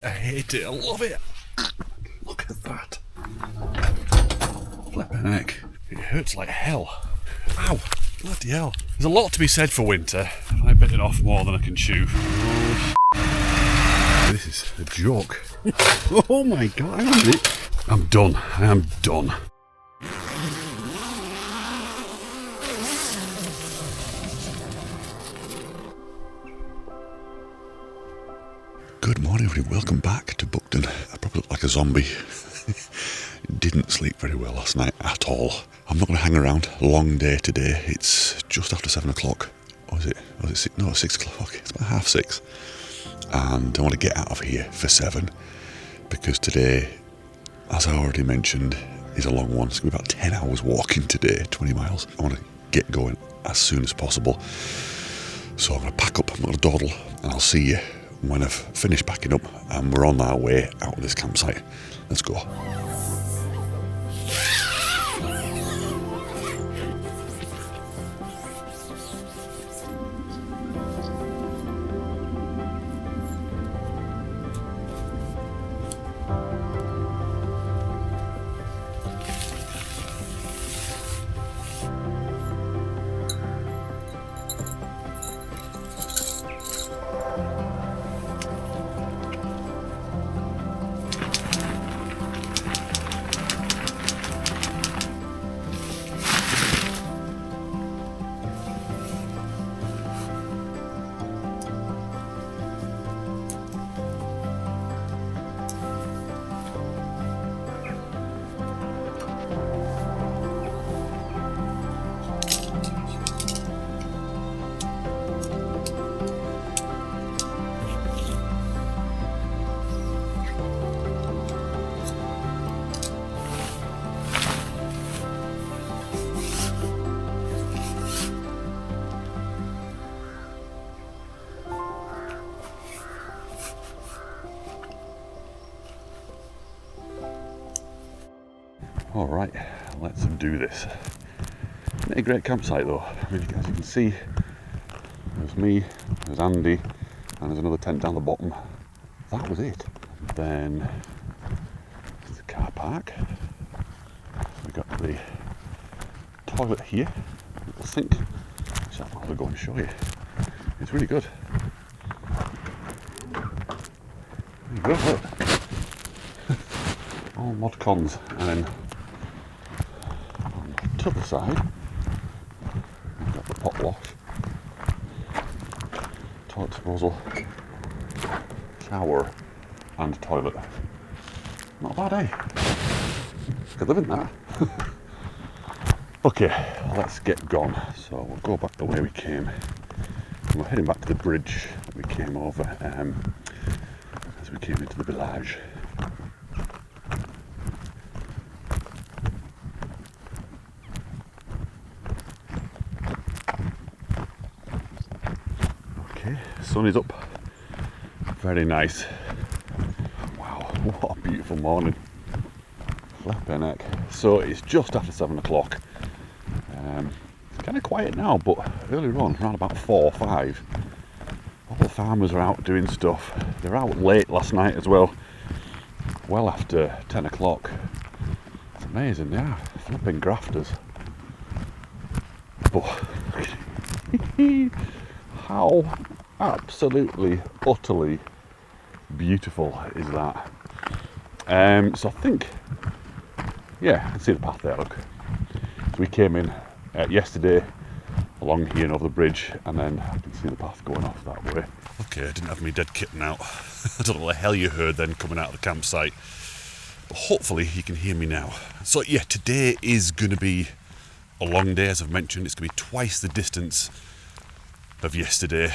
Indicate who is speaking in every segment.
Speaker 1: I hate it, I love it. Look at that. Flipping heck. It hurts like hell. Ow, bloody hell. There's a lot to be said for winter. I'm biting off more than I can chew. This is a joke. Oh my god, I'm done. I am done. Good morning, everybody. Welcome back to Buckden. I probably look like a zombie. Didn't sleep very well last night at all. I'm not going to hang around. Long day today. It's just after 7 o'clock. Or is it? Was it 6? No, 6 o'clock. It's about 6:30. And I want to get out of here for 7 because today, as I already mentioned, is a long one. It's going to be about 10 hours walking today, 20 miles. I want to get going as soon as possible. So I'm going to pack up, I'm going to dawdle, and I'll see you when I've finished packing up and we're on our way out of this campsite. Let's go. Alright, let's do this. Not a great campsite though. I mean, as you can see, there's me, there's Andy, and there's another tent down the bottom. That was it. Then there's the car park. We've got the toilet here, little sink, which I'll have to go and show you. It's really good. There you go, look. All mod cons, and then on the other side we've got the pot wash, toilet disposal, shower and toilet. Not bad, eh? Could live in that. Okay, let's get gone. So we'll go back the way we came. And we're heading back to the bridge that we came over as we came into the village. Sun is up, very nice. Wow, what a beautiful morning. Flipping heck. So it's just after 7 o'clock. It's kind of quiet now, but earlier on, around about 4 or 5, all the farmers are out doing stuff. They're out late last night as well, well after 10 o'clock. It's amazing, yeah, flipping grafters. But how absolutely, utterly beautiful is that. So I think, yeah, I can see the path there, look. So we came in yesterday along here and over the bridge, and then I can see the path going off that way. Okay, I didn't have my dead kitten out. I don't know what the hell you heard then coming out of the campsite. But hopefully you can hear me now. So yeah, today is going to be a long day, as I've mentioned. It's going to be twice the distance of yesterday.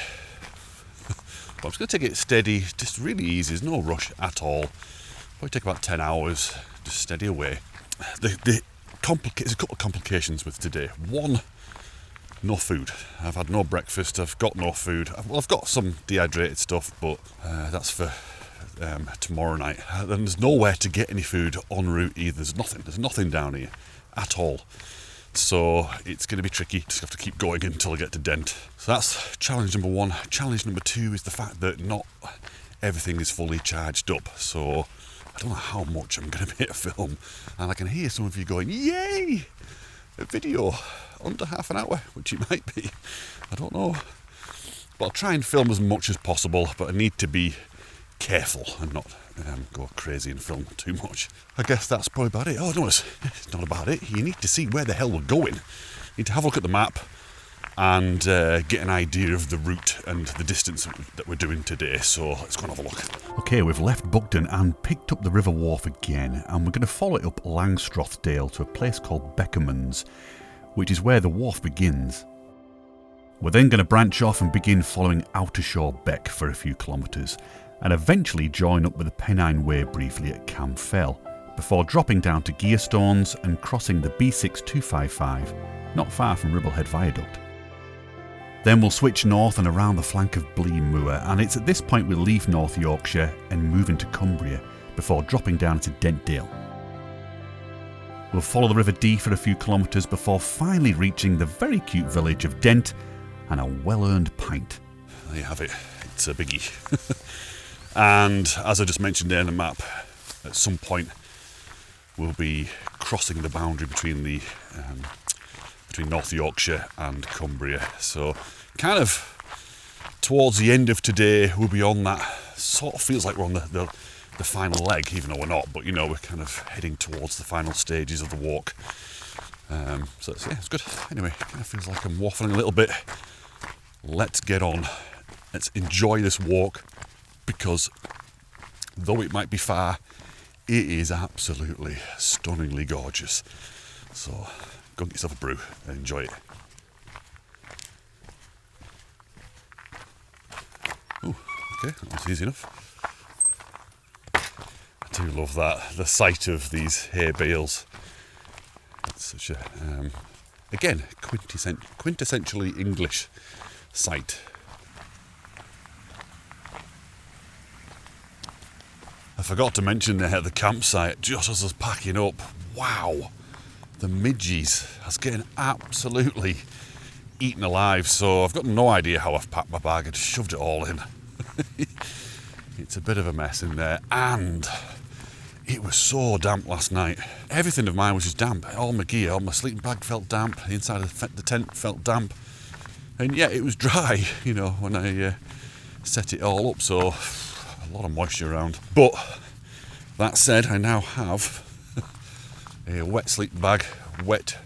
Speaker 1: But I'm just going to take it steady, just really easy. There's no rush at all. Probably take about 10 hours, just steady away. There's a couple of complications with today. One, no food. I've had no breakfast, I've got no food. I've got some dehydrated stuff, but that's for tomorrow night. Then there's nowhere to get any food en route either. There's nothing down here at all. So it's going to be tricky. Just have to keep going until I get to Dent. So that's challenge number 1. Challenge number 2 is the fact that not everything is fully charged up. So I don't know how much I'm going to be able to film, and I can hear some of you going, yay, a video under half an hour, which it might be, I don't know. But I'll try and film as much as possible, but I need to be careful and not go crazy and film too much. I guess that's probably about it. Oh no, it's not about it. You need to see where the hell we're going. You need to have a look at the map and get an idea of the route and the distance that we're doing today. So let's go and have a look. Okay, we've left Buckden and picked up the River Wharf again, and we're going to follow it up Langstrothdale to a place called Beckerman's, which is where the wharf begins. We're then going to branch off and begin following Outershore Beck for a few kilometres, and eventually join up with the Pennine Way briefly at Cam Fell, before dropping down to Gearstones and crossing the B6255, not far from Ribblehead Viaduct. Then we'll switch north and around the flank of Blee Moor, and it's at this point we'll leave North Yorkshire and move into Cumbria, before dropping down to Dentdale. We'll follow the River Dee for a few kilometres before finally reaching the very cute village of Dent and a well-earned pint. There you have it, it's a biggie. And as I just mentioned there in the map, at some point we'll be crossing the boundary between the between North Yorkshire and Cumbria. So kind of towards the end of today we'll be on that, sort of feels like we're on the final leg, even though we're not, but you know, we're kind of heading towards the final stages of the walk. So it's good. Anyway, kind of feels like I'm waffling a little bit. Let's get on. Let's enjoy this walk, because though it might be far, it is absolutely stunningly gorgeous. So go and get yourself a brew and enjoy it. Oh, okay, that was easy enough. I do love that, the sight of these hay bales. It's such a, again, quintessentially English sight. I forgot to mention there at the campsite, just as I was packing up, wow, the midges. I was getting absolutely eaten alive, so I've got no idea how I've packed my bag. I just shoved it all in. It's a bit of a mess in there, and it was so damp last night. Everything of mine was just damp. All my gear, all my sleeping bag felt damp, the inside of the tent felt damp, and yet it was dry, you know, when I set it all up, so a lot of moisture around. But that said, I now have a wet sleeping bag, wet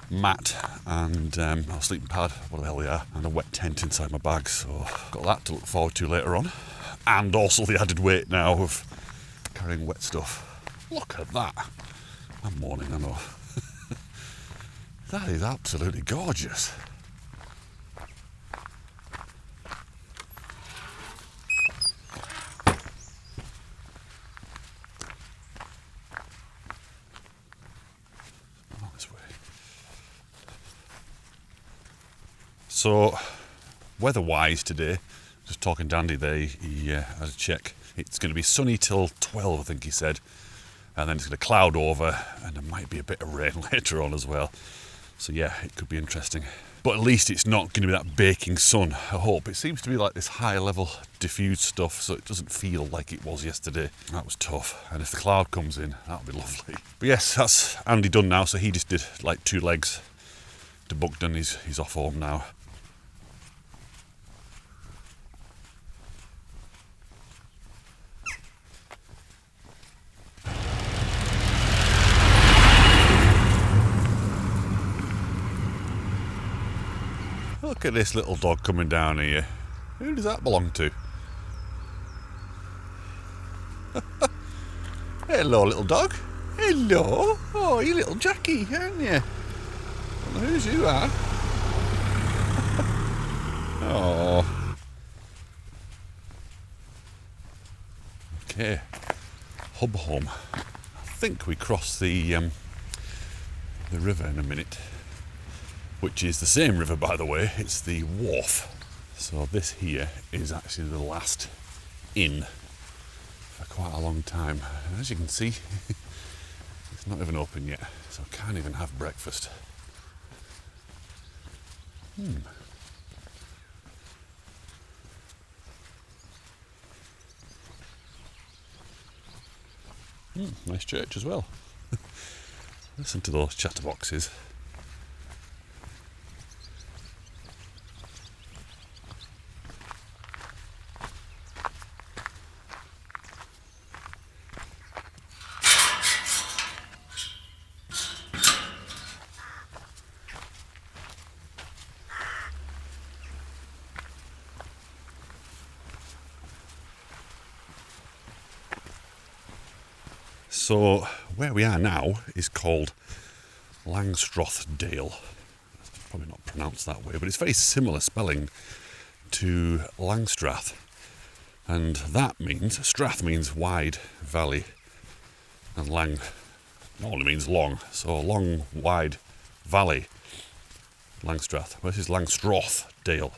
Speaker 1: mat, and a sleeping pad, whatever the hell they are, and a wet tent inside my bag, so got that to look forward to later on. And also the added weight now of carrying wet stuff. Look at that. I'm mourning, I know. That is absolutely gorgeous. So, weather-wise today, just talking to Andy there, he had a check. It's going to be sunny till 12, I think he said, and then it's going to cloud over, and there might be a bit of rain later on as well. So yeah, it could be interesting. But at least it's not going to be that baking sun, I hope. It seems to be like this high-level diffused stuff, so it doesn't feel like it was yesterday. That was tough, and if the cloud comes in, that'll be lovely. But yes, that's Andy done now, so he just did like 2 legs to Buckden. He's off home now. Look at this little dog coming down here. Who does that belong to? Hello, little dog. Hello. Oh, you little Jackie, aren't you? I don't know whose you are. Oh. Okay. Hub home. I think we cross the river in a minute. Which is the same river, by the way. It's the wharf. So this here is actually the last inn for quite a long time. And as you can see, it's not even open yet, so I can't even have breakfast. Nice church as well. Listen to those chatterboxes. So where we are now is called Langstroth Dale. It's probably not pronounced that way, but it's very similar spelling to Langstrath. And that means, Strath means wide valley, and Lang normally means long. So long, wide valley, Langstrath. Well, this is Langstroth Dale.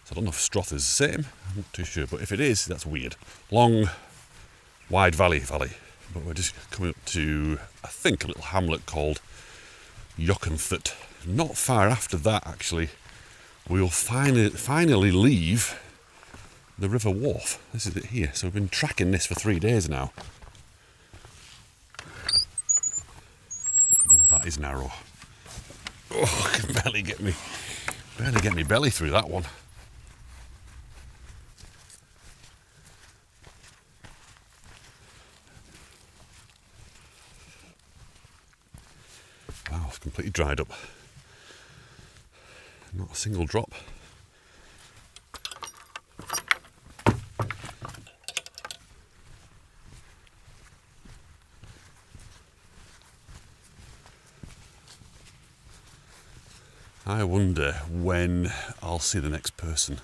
Speaker 1: So I don't know if Stroth is the same, I'm not too sure, but if it is, that's weird. Long, wide valley. But we're just coming up to, I think, a little hamlet called Yokenthut. Not far after that, actually, we'll finally leave the River Wharf. This is it here. So we've been tracking this for 3 days now. Oh, that is narrow. Oh, I can barely get me belly through that one. Wow, it's completely dried up. Not a single drop. I wonder when I'll see the next person.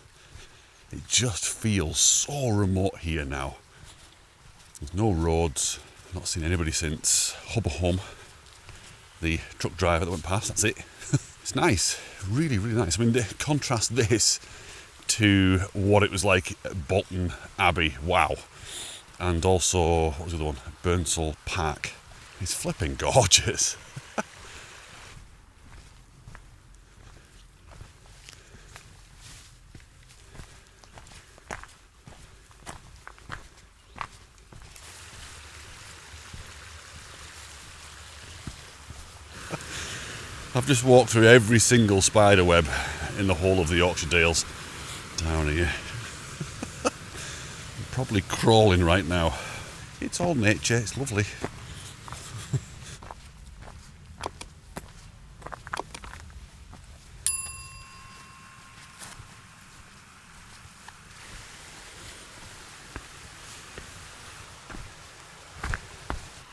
Speaker 1: It just feels so remote here now. There's no roads, not seen anybody since Hobberholm, the truck driver that went past, that's it. It's nice, really, really nice. I mean, contrast this to what it was like at Bolton Abbey, wow. And also, what was the other one? Burnsall Park. It's flipping gorgeous. I've just walked through every single spider web in the whole of the Yorkshire Dales down here. I'm probably crawling right now. It's all nature, it's lovely.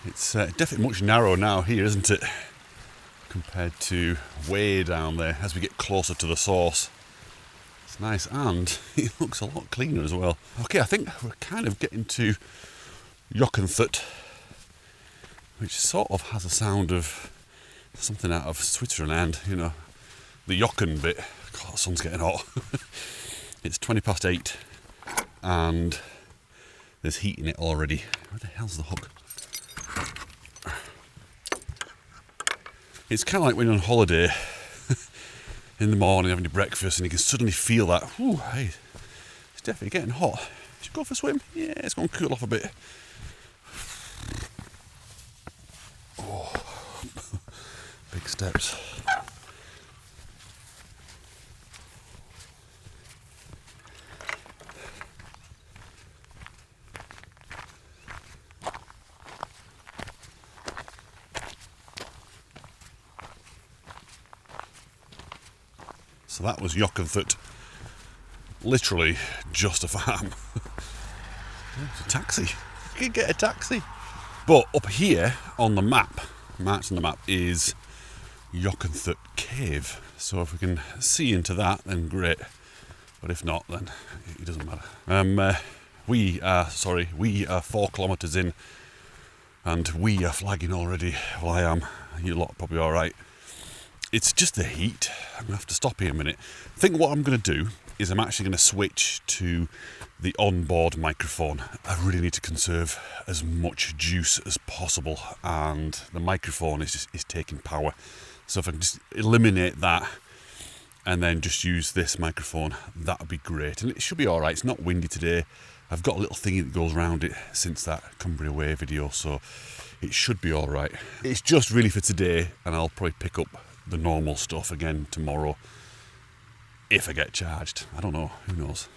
Speaker 1: It's definitely much narrower now here, isn't it? Compared to way down there as we get closer to the source. It's nice, and it looks a lot cleaner as well. Okay, I think we're kind of getting to Yokenthut, which sort of has a sound of something out of Switzerland, you know, the Jochen bit. God, the sun's getting hot. It's 8:20 and there's heat in it already. Where the hell's the hook? It's kind of like when you're on holiday in the morning having your breakfast and you can suddenly feel that, ooh, hey, it's definitely getting hot. Should we go for a swim? Yeah, it's going to cool off a bit. Oh, big steps. So that was Yokenthut, literally just a farm. It's a taxi. You can get a taxi. But up here on the map, marked on the map, is Yokenthut Cave. So if we can see into that, then great. But if not, then it doesn't matter. We are 4 kilometres in, and we are flagging already. Well, I am. You lot are probably all right. It's just the heat. I'm going to have to stop here a minute. I think what I'm going to do is I'm actually going to switch to the onboard microphone. I really need to conserve as much juice as possible, and the microphone is taking power. So if I can just eliminate that and then just use this microphone, that would be great. And it should be all right. It's not windy today. I've got a little thingy that goes around it since that Cumbria Way video, so it should be alright. It's just really for today, and I'll probably pick up the normal stuff again tomorrow if I get charged. I don't know, who knows.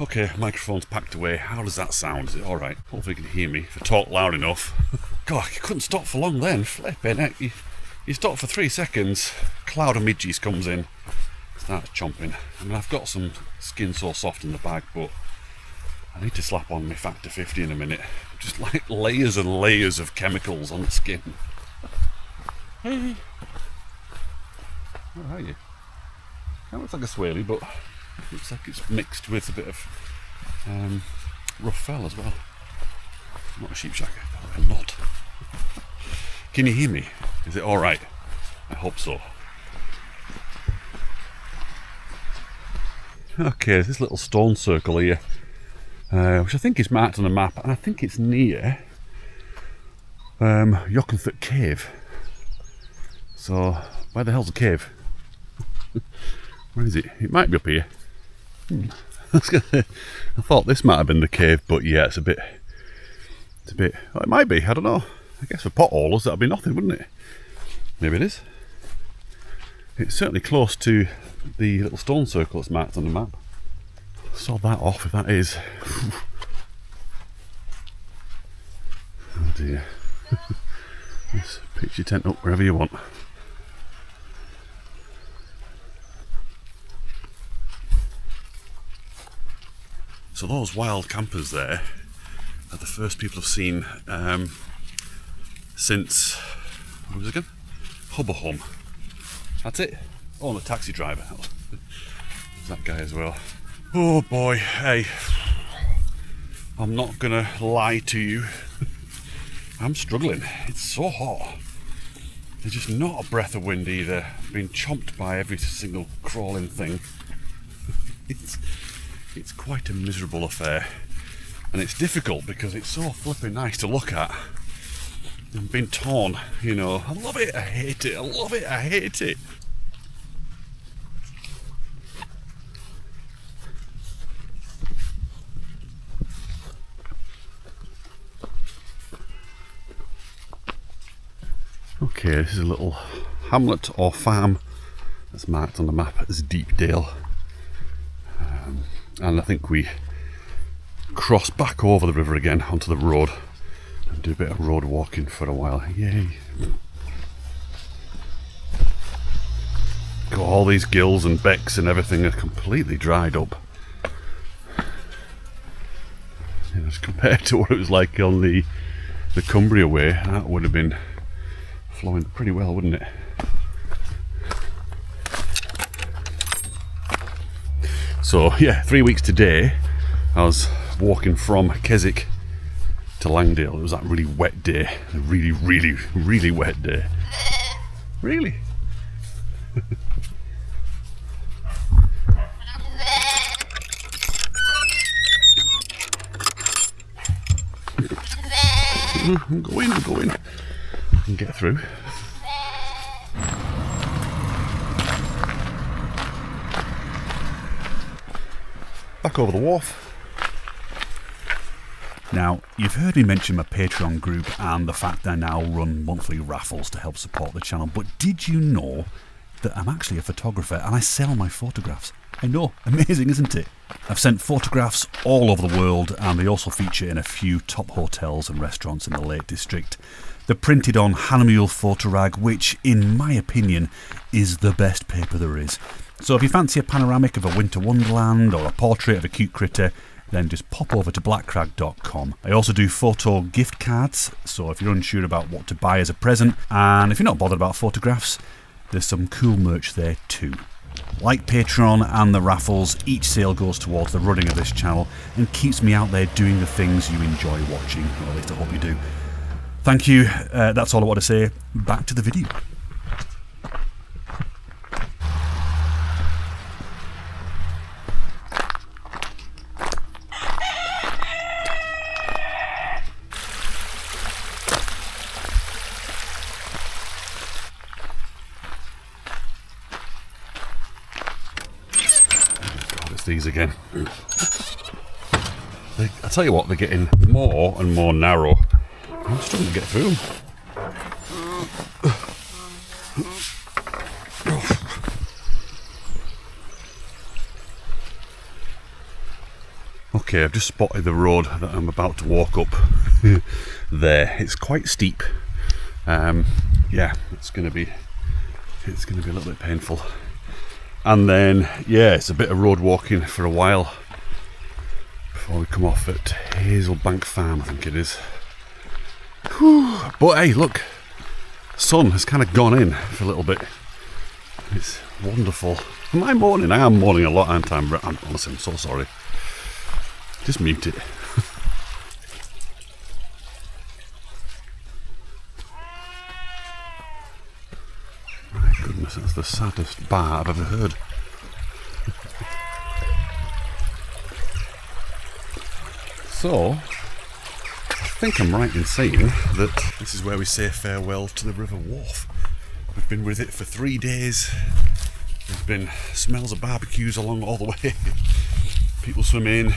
Speaker 1: Okay, microphone's packed away. How does that sound? Is it alright? Hopefully you can hear me if I talk loud enough. God, you couldn't stop for long then. Flipping heck. You stop for 3 seconds, cloud of midges comes in, starts chomping. I mean, I've got some Skin So Soft in the bag, but I need to slap on my Factor 50 in a minute. Just like layers and layers of chemicals on the skin. Hey! Where are you? That looks like a swaley, but it looks like it's mixed with a bit of rough fell as well. Not a sheepshacker, a knot. Can you hear me? Is it alright? I hope so. Okay, there's this little stone circle here, which I think is marked on the map, and I think it's near Yokenfurt Cave. So, where the hell's the cave? Where is it? It might be up here. I thought this might have been the cave, but yeah, it's a bit, well, it might be, I don't know. I guess for potholes that'd be nothing, wouldn't it? Maybe it is. It's certainly close to the little stone circle that's marked on the map. Sod that off if that is. Oh dear. Just pitch your tent up wherever you want. So those wild campers there are the first people I've seen since, what was it again? Hubberhum. That's it. Oh, and the taxi driver. There's that guy as well. Oh boy, hey. I'm not gonna lie to you. I'm struggling. It's so hot. There's just not a breath of wind either. I've been chomped by every single crawling thing. It's quite a miserable affair. And it's difficult because it's so flipping nice to look at. I'm being torn, you know. I love it, I hate it, I love it, I hate it. Okay, this is a little hamlet or farm that's marked on the map as Deepdale. And I think we cross back over the river again onto the road and do a bit of road walking for a while. Yay! Got all these gills and becks and everything are completely dried up. You know, as compared to what it was like on the Cumbria Way, that would have been flowing pretty well, wouldn't it? So yeah, 3 weeks today, I was walking from Keswick to Langdale. It was that really wet day, a really, really, really wet day. Really? I'm going. I can get through. Back over the wharf. Now, you've heard me mention my Patreon group and the fact that I now run monthly raffles to help support the channel, but did you know that I'm actually a photographer and I sell my photographs? I know, amazing, isn't it? I've sent photographs all over the world, and they also feature in a few top hotels and restaurants in the Lake District. They're printed on Hahnemühle photo rag, which, in my opinion, is the best paper there is. So if you fancy a panoramic of a winter wonderland or a portrait of a cute critter, then just pop over to blackcrag.com. I also do photo gift cards, so if you're unsure about what to buy as a present, and if you're not bothered about photographs, there's some cool merch there too. Like Patreon and the raffles, each sale goes towards the running of this channel and keeps me out there doing the things you enjoy watching, or at least I hope you do. Thank you, that's all I want to say. Back to the video. These again. I tell you what, they're getting more and more narrow. I'm struggling to get through them. Okay, I've just spotted the road that I'm about to walk up. There, it's quite steep. Yeah, it's gonna be a little bit painful. And then, yeah, it's a bit of road walking for a while before we come off at Hazelbank Farm, I think it is. Whew. But hey, look, sun has kind of gone in for a little bit. It's wonderful. Am I mourning? I am mourning a lot, aren't I? Honestly, I'm so sorry. Just mute it. My goodness, that's the saddest bar I've ever heard. So, I think I'm right in saying that this is where we say farewell to the River Wharf. We've been with it for 3 days. There's been smells of barbecues along all the way. People swim in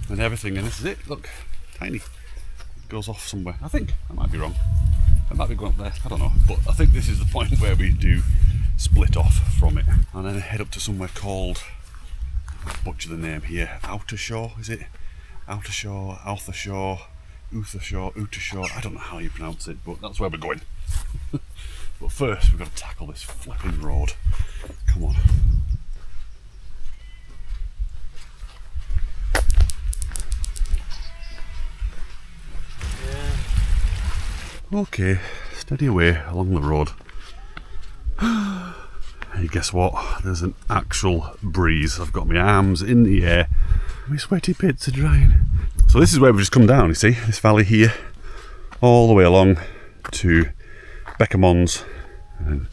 Speaker 1: and everything, and this is it. Look, tiny. It goes off somewhere. I think. I might be wrong. I might be going up there. I don't know. But I think this is the point where we do split off from it. And then head up to somewhere called, I'll butcher the name here, Outer Shore, is it? Outer Shore, Outer Shore, Uther Shore, Uter Shore. I don't know how you pronounce it, but that's where we're going. But first, we've got to tackle this flipping road. Come on. Okay, steady away along the road. Hey, guess what? There's an actual breeze. I've got my arms in the air. My sweaty bits are drying. So this is where we've just come down, you see? This valley here, all the way along to Beckermons, and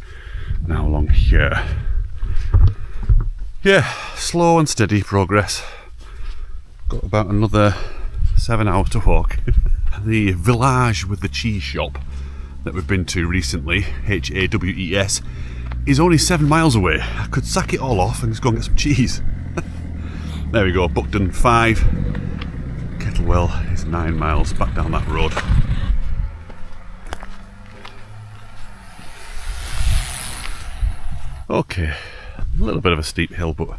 Speaker 1: now along here. Yeah, slow and steady progress. Got about another 7 hours to walk. The village with the cheese shop that we've been to recently, Hawes, is only 7 miles away. I could sack it all off and just go and get some cheese. There we go, Buckden 5, Kettlewell is 9 miles back down that road. Okay, a little bit of a steep hill, but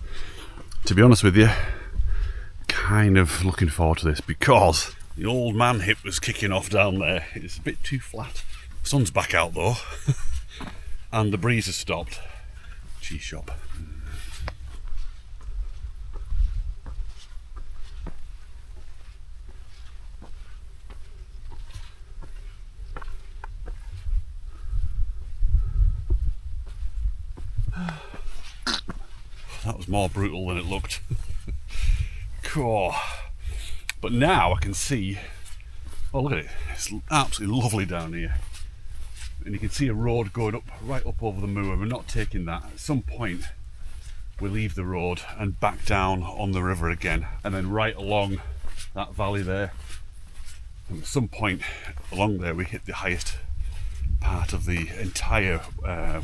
Speaker 1: to be honest with you, kind of looking forward to this because the old man hip was kicking off down there. It's a bit too flat. The sun's back out though, and the breeze has stopped. Cheese shop. That was more brutal than it looked. Cool. But now I can see, oh look at it, it's absolutely lovely down here. And you can see a road going up, right up over the moor. We're not taking that. At some point we leave the road and back down on the river again, and then right along that valley there. And at some point along there we hit the highest part of the entire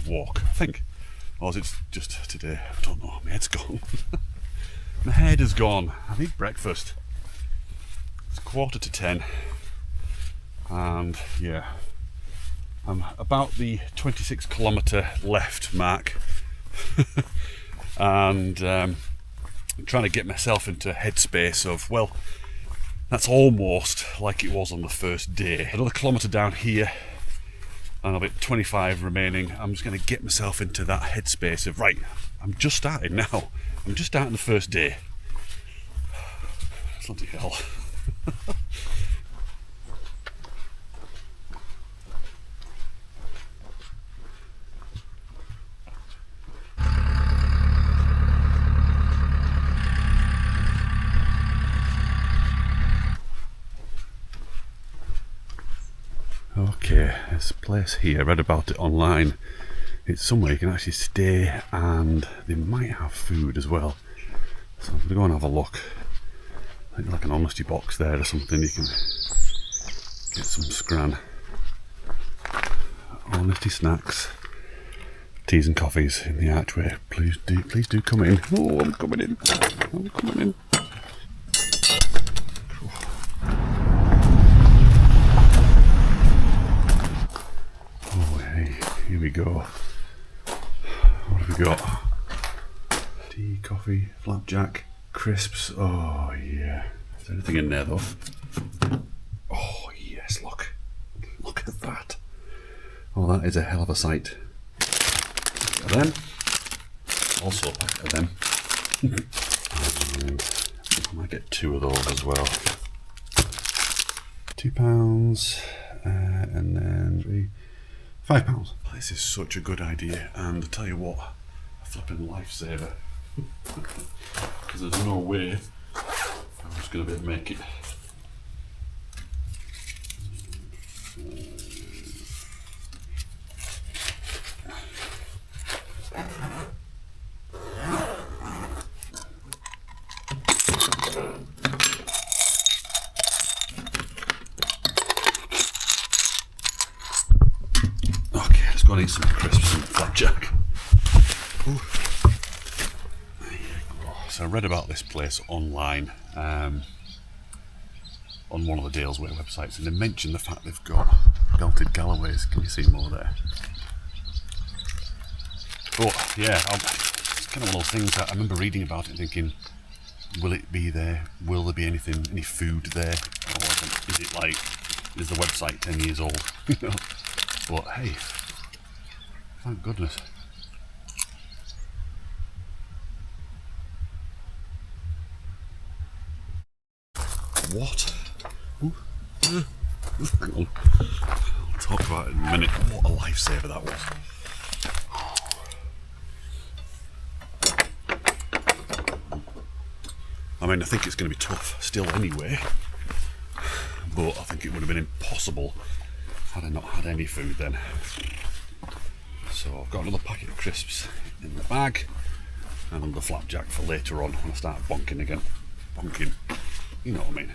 Speaker 1: walk, I think. Or is it just today? I don't know, my head's gone. My head is gone. I need breakfast. It's 9:45, and yeah, I'm about the 26-kilometre left mark. And I'm trying to get myself into a headspace of, well, that's almost like it was on the first day. Another kilometre down here, and I'll be at 25 remaining. I'm just going to get myself into that headspace of, right, I'm just starting now. I'm just starting the first day. Bloody hell. Okay, this place here, I read about it online. It's somewhere you can actually stay, and they might have food as well. So I'm going to go and have a look. I think like an honesty box there or something, you can get some scran. Honesty snacks, teas and coffees in the archway. Please do come in. Oh, I'm coming in. I'm coming in. go. What have we got? Tea, coffee, flapjack, crisps. Oh yeah. Is there anything in there though? Oh yes, look. Look at that. Oh, that is a hell of a sight. Look at them. Also a packet of them. And I might get 2 of those as well. £2 and then £5. This is such a good idea, and I tell you what, a flipping lifesaver. Because there's no way I'm just going to be able to make it. Go and eat some crisps and flapjack. Ooh. So I read about this place online on one of the Dales Way websites, and they mentioned the fact they've got belted Galloways. Can you see more there? But yeah, it's kind of one of those things that I remember reading about it and thinking, will it be there? Will there be anything, any food there? Or is it like, is the website 10 years old? But hey, thank goodness. What? Ooh. Hang on. I'll talk about it in a minute. What a lifesaver that was. I mean, I think it's going to be tough still anyway, but I think it would have been impossible had I not had any food then. So I've got another packet of crisps in the bag and another flapjack for later on when I start bonking again. Bonking, you know what I mean.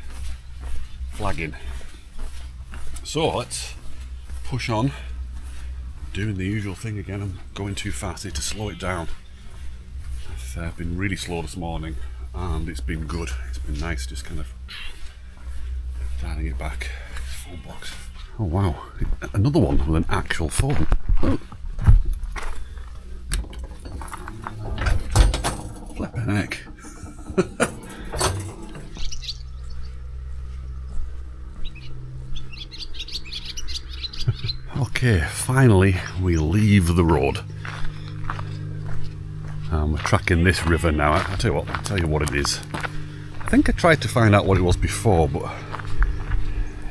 Speaker 1: Flagging. So let's push on, doing the usual thing again. I'm going too fast, I need to slow it down. I've been really slow this morning and it's been good. It's been nice just kind of dialing it back. Phone box. Oh wow, another one with an actual phone. Oh. Flippin' heck. Okay, finally we leave the road. We're tracking this river now. I'll tell you what it is. I think I tried to find out what it was before, but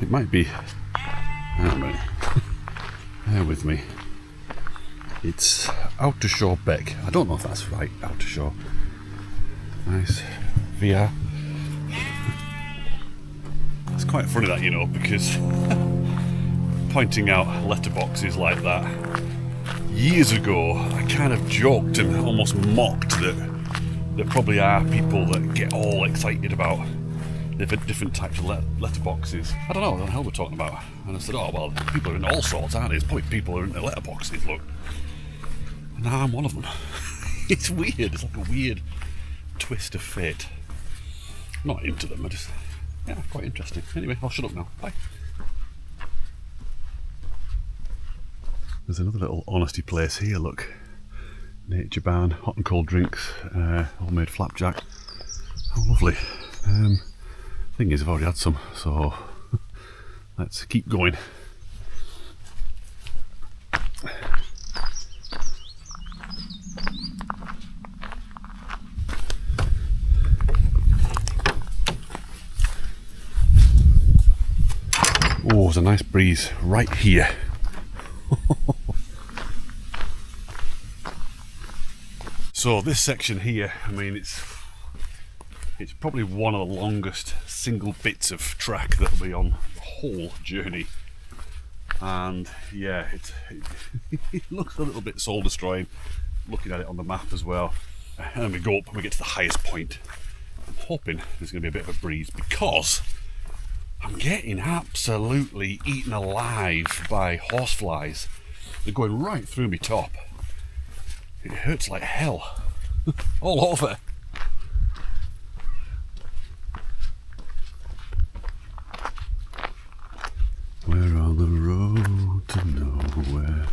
Speaker 1: it might be. I don't know. Bear with me. It's Out to Shore Beck. I don't know if that's right, Out to Shore. Nice. VR. It's quite funny that, you know, because pointing out letterboxes like that, years ago I kind of joked and almost mocked that there probably are people that get all excited about the different types of letterboxes. I don't know what the hell we're talking about. And I said, oh well, people are in all sorts, aren't they? There's probably people who are in the letterboxes, look. And now I'm one of them. It's weird, it's like a weird twist of fate. I'm not into them, I just, yeah, quite interesting. Anyway, I'll shut up now. Bye. There's another little honesty place here, look. Nature barn, hot and cold drinks, homemade flapjack. How lovely. Thing is, I've already had some, so let's keep going. Oh, there's a nice breeze right here. So this section here, I mean, it's probably one of the longest single bits of track that'll be on the whole journey. And yeah, it looks a little bit soul destroying looking at it on the map as well. And then we go up and we get to the highest point. I'm hoping there's going to be a bit of a breeze because I'm getting absolutely eaten alive by horseflies. They're going right through my top. It hurts like hell. All over. We're on the road to nowhere.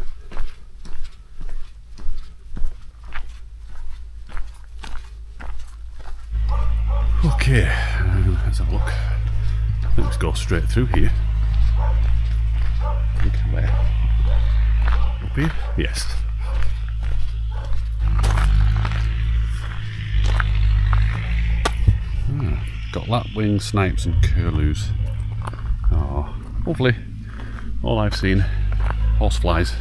Speaker 1: Okay, let's have a look. I think let's go straight through here. I think where? Up here? Yes. Got lapwing, snipes and curlews. Oh, lovely. All I've seen, horseflies.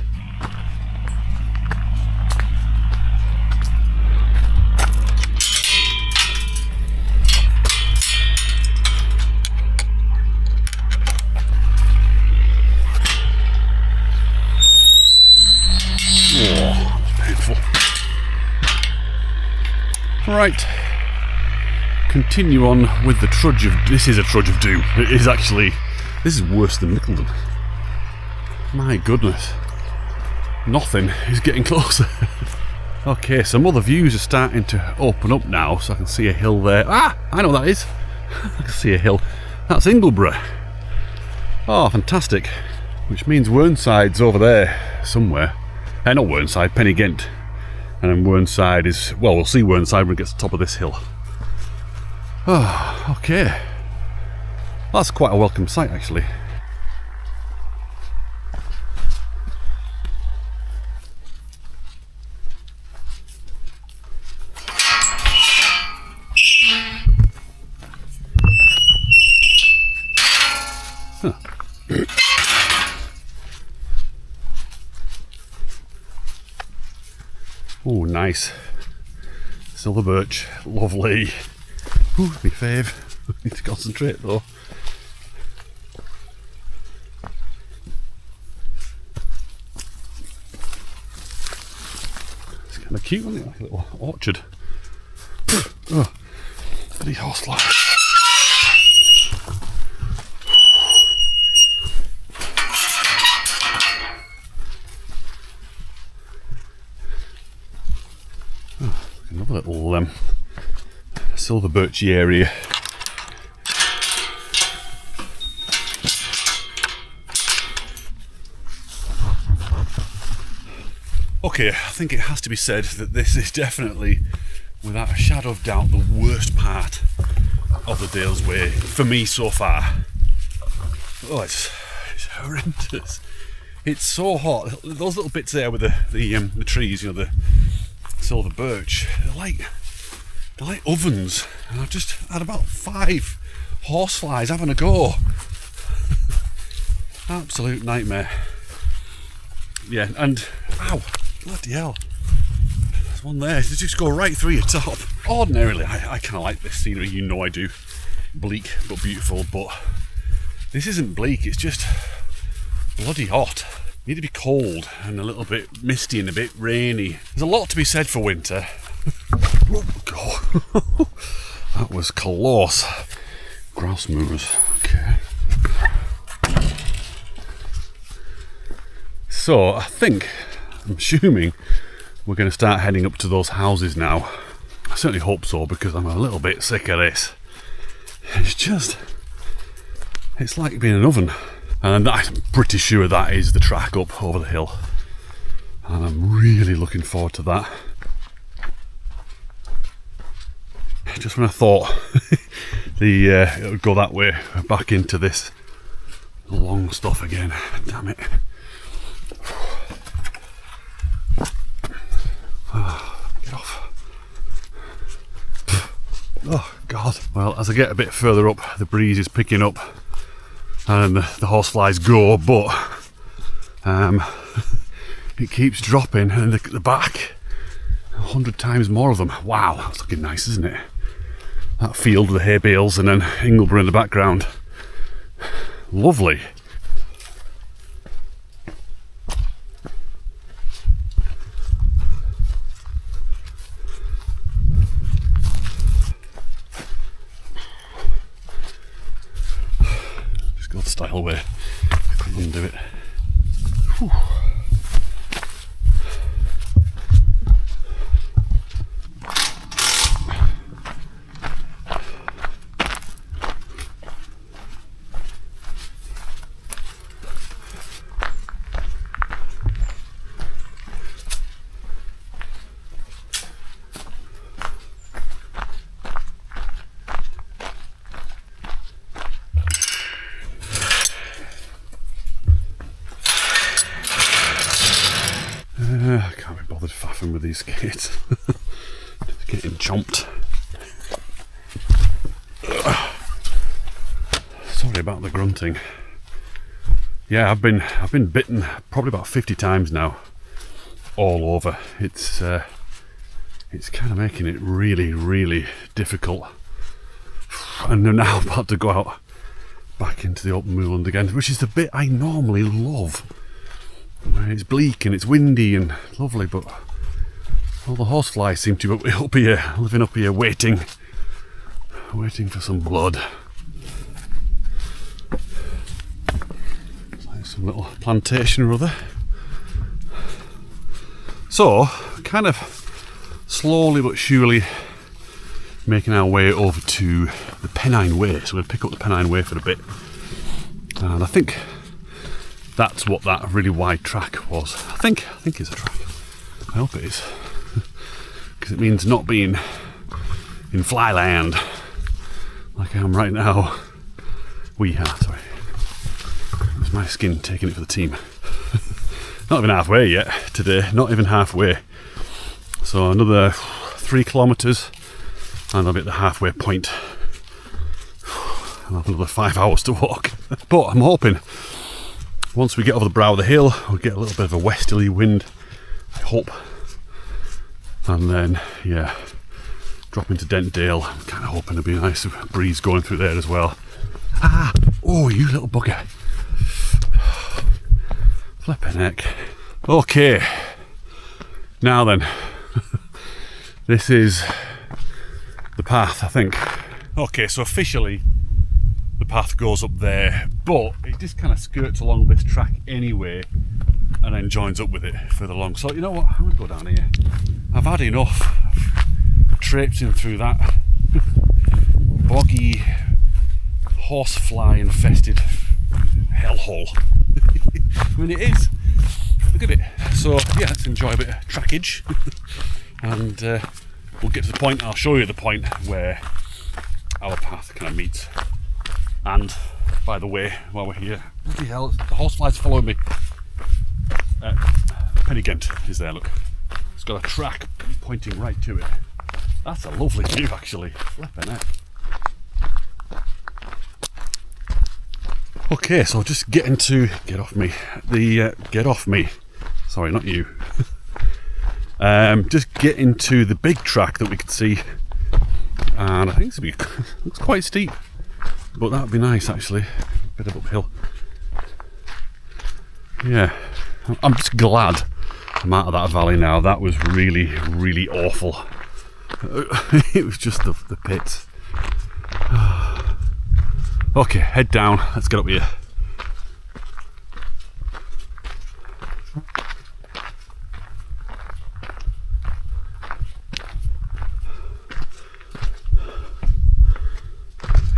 Speaker 1: Oh, that's painful. Right. Continue on with the trudge of... This is a trudge of doom. It is actually... This is worse than Mickledon. My goodness. Nothing is getting closer. Okay, some other views are starting to open up now, so I can see a hill there. Ah! I know what that is. I can see a hill. That's Ingleborough. Oh, fantastic. Which means Wernside's over there somewhere. Not Whernside, Pennygent. And then Whernside is... Well, we'll see Whernside when it gets to the top of this hill. Oh, okay. That's quite a welcome sight, actually. Huh. Oh, nice. Silver birch, lovely. Ooh, my fave. I need to concentrate though. It's kind of cute, isn't it? Like a little orchard. Oh, bloody horsefly. Oh, another little silver birchy area. Okay, I think it has to be said that this is definitely, without a shadow of doubt, the worst part of the Dales Way for me so far. Oh, it's horrendous. It's so hot. Those little bits there with the trees, you know, the silver birch, they're like ovens, and I've just had about 5 horseflies having a go. Absolute nightmare. Yeah, and ow, bloody hell, there's one there. They just go right through your top. Ordinarily, I kind of like this scenery, you know I do. Bleak but beautiful, but this isn't bleak, it's just bloody hot. You need to be cold and a little bit misty and a bit rainy. There's a lot to be said for winter. Oh god, that was close. Grouse movers, okay. So I'm assuming we're going to start heading up to those houses now. I certainly hope so, because I'm a little bit sick of this. It's like being an oven. And I'm pretty sure that is the track up over the hill. And I'm really looking forward to that. Just when I thought it would go that way, back into this long stuff again. Damn it. Get off. Oh god. Well, as I get a bit further up, the breeze is picking up and the horseflies go, but it keeps dropping, and the back, 100 times more of them. Wow, that's looking nice, isn't it? That field with the hay bales and then Ingleborough in the background. Lovely. Just go the style way. Couldn't do it. Whew. bothered faffing with these skates. Just getting chomped. Sorry about the grunting. Yeah, I've been bitten probably about 50 times now, all over. It's kind of making it really, really difficult. And I'm now about to go out back into the open moorland again, which is the bit I normally love. Where it's bleak and it's windy and lovely, but all the horseflies seem to be up here, living up here, waiting for some blood. It's like some little plantation or other. So, kind of slowly but surely making our way over to the Pennine Way. So we'll pick up the Pennine Way for a bit. And I think that's what that really wide track was. I think it's a track. I hope it is. Because it means not being in flyland like I am right now. Sorry. It was my skin taking it for the team. Not even halfway yet today, not even halfway. So another 3 kilometres and I'll be at the halfway point. I'll have another 5 hours to walk. But I'm hoping once we get over the brow of the hill, we'll get a little bit of a westerly wind, I hope. And then, yeah, drop into Dent Dale. I'm kind of hoping there'll be a nice breeze going through there as well. Ah! Oh, you little bugger. Flippin' heck. Okay. Now then. This is the path, I think. Okay, so officially the path goes up there, but it just kind of skirts along this track anyway and then joins up with it further along. So you know what, I'm going to go down here. I've had enough traipsing through that boggy, horsefly infested hellhole. I mean, it is. Look at it. So yeah, let's enjoy a bit of trackage. And we'll get to the point, I'll show you the point where our path kind of meets. And by the way, while we're here, bloody hell, the horseflies following me. Pennygent is there, look. It's got a track pointing right to it. That's a lovely view, actually. Flippin' heck. Okay, so just get off me. Sorry, not you. Just get into the big track that we could see, and I think looks quite steep, but that would be nice actually. A bit of uphill. Yeah, I'm just glad I'm out of that valley now. That was really, really awful. It was just the pits. Okay, head down. Let's get up here.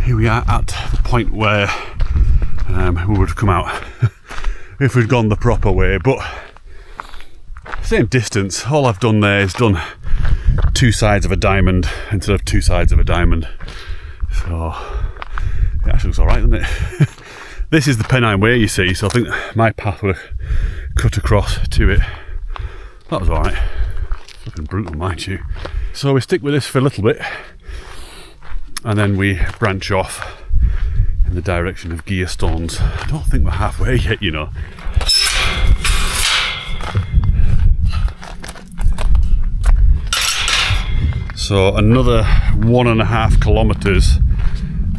Speaker 1: Here we are at the point where we would have come out if we'd gone the proper way, but same distance. All I've done there is done 2 sides of a diamond instead of 2 sides of a diamond. So it actually looks alright, doesn't it? This is the Pennine Way, you see, so I think my path would have cut across to it. That was alright. Looking brutal, mind you. So we stick with this for a little bit, and then we branch off in the direction of Gearstones. I don't think we're halfway yet, you know. So another 1.5 kilometres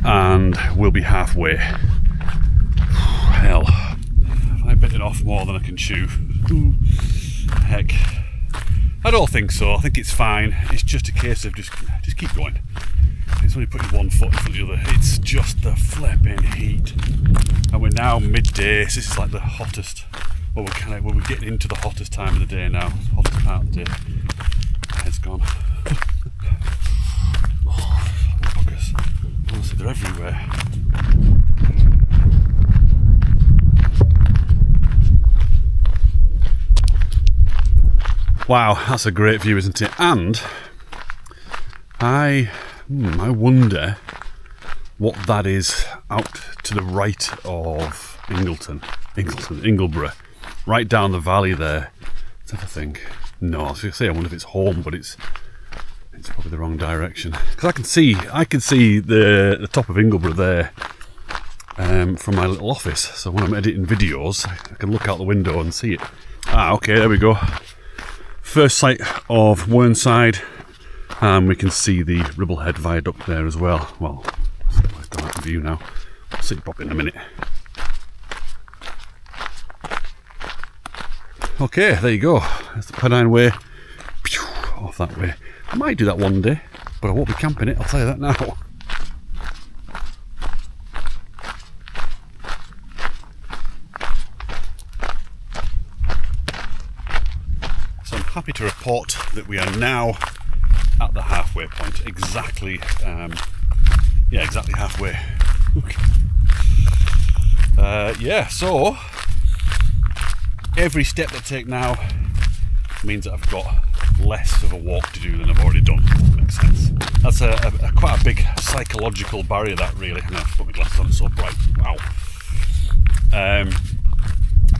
Speaker 1: and we'll be halfway. Hell, have I bitten off more than I can chew? Ooh, heck. I don't think so. I think it's fine. It's just a case of just keep going. It's only putting one foot in front of the other. It's just the flipping heat. And we're now midday. So this is like the hottest. Well, we're getting into the hottest time of the day now. Hottest part of the day. Head's gone. Oh, buggers. Honestly, they're everywhere. Wow, that's a great view, isn't it? And I wonder what that is out to the right of Ingleborough, right down the valley there. Let's have a think. No, I was going to say I wonder if it's home, but it's probably the wrong direction. Because I can see the top of Ingleborough there from my little office. So when I'm editing videos, I can look out the window and see it. Ah, okay, there we go. First sight of Whernside, and we can see the Ribblehead Viaduct there as well. Well, it's the right view now. I'll see it pop in a minute. Okay, there you go. That's the Pennine Way. Pew, off that way. I might do that one day, but I won't be camping it, I'll tell you that now. So I'm happy to report that we are now at the halfway point. Exactly, exactly halfway. Yeah, so every step I take now means that I've got less of a walk to do than I've already done. Makes sense. That's quite a big psychological barrier, that really. I'm going to put my glasses on, it's so bright. Wow.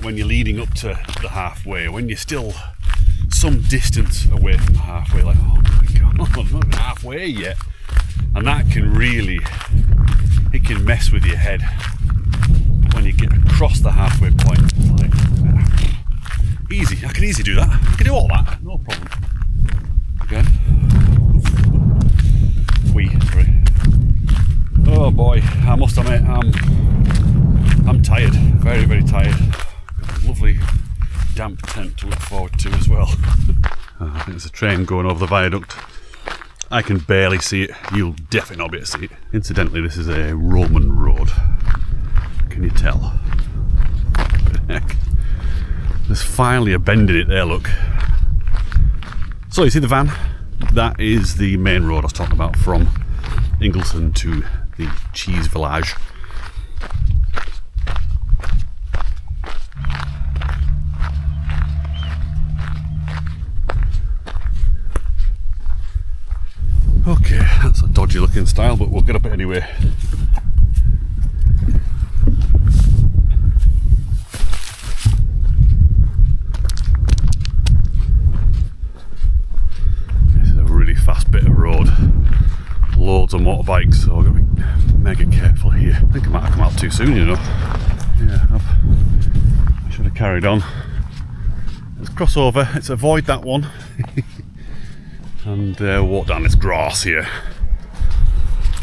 Speaker 1: When you're leading up to the halfway, when you're still some distance away from the halfway, like, oh my god, I'm not even halfway yet. And that can really, it can mess with your head. When you get across the halfway point, it's like, easy, I can easily do that. I can do all that, no problem. Again. Sorry. Oh boy, I must admit, I'm tired, very, very tired. Got a lovely damp tent to look forward to as well. I think there's a train going over the viaduct. I can barely see it, you'll definitely not be able to see it. Incidentally, this is a Roman road. Can you tell? What the heck? There's finally a bend in it there, look. So you see the van? That is the main road I was talking about from Ingleton to the cheese village. Okay, that's a dodgy looking style, but we'll get up it anyway. Fast bit of road, loads of motorbikes, so I've got to be mega careful here. I think I might have come out too soon, you know. Yeah, I should have carried on. Let's cross over, let's avoid that one and walk down this grass here.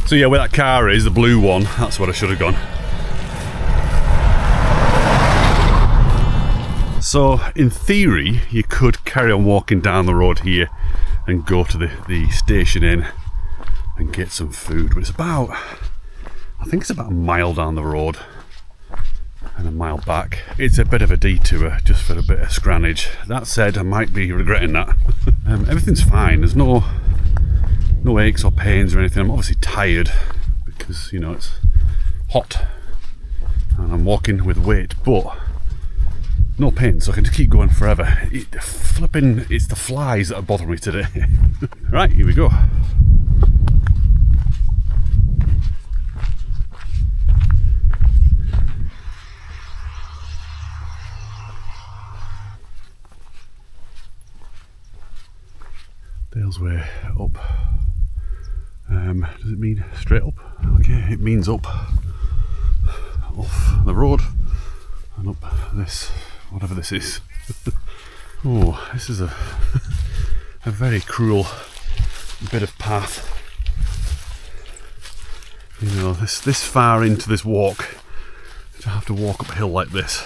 Speaker 1: So yeah, where that car is, the blue one, that's where I should have gone. So in theory, you could carry on walking down the road here and go to the station inn and get some food, but it's about, I think it's about a mile down the road and a mile back. It's a bit of a detour just for a bit of scrannage. That said, I might be regretting that. Everything's fine, there's no aches or pains or anything. I'm obviously tired because, you know, it's hot and I'm walking with weight, but no pain, so I can just keep going forever. It's the flies that are bothering me today. Right, here we go. Dale's Way up. Does it mean straight up? Okay, it means up. Off the road and up this, whatever this is. Oh, this is a very cruel bit of path. You know, this far into this walk, to have to walk up a hill like this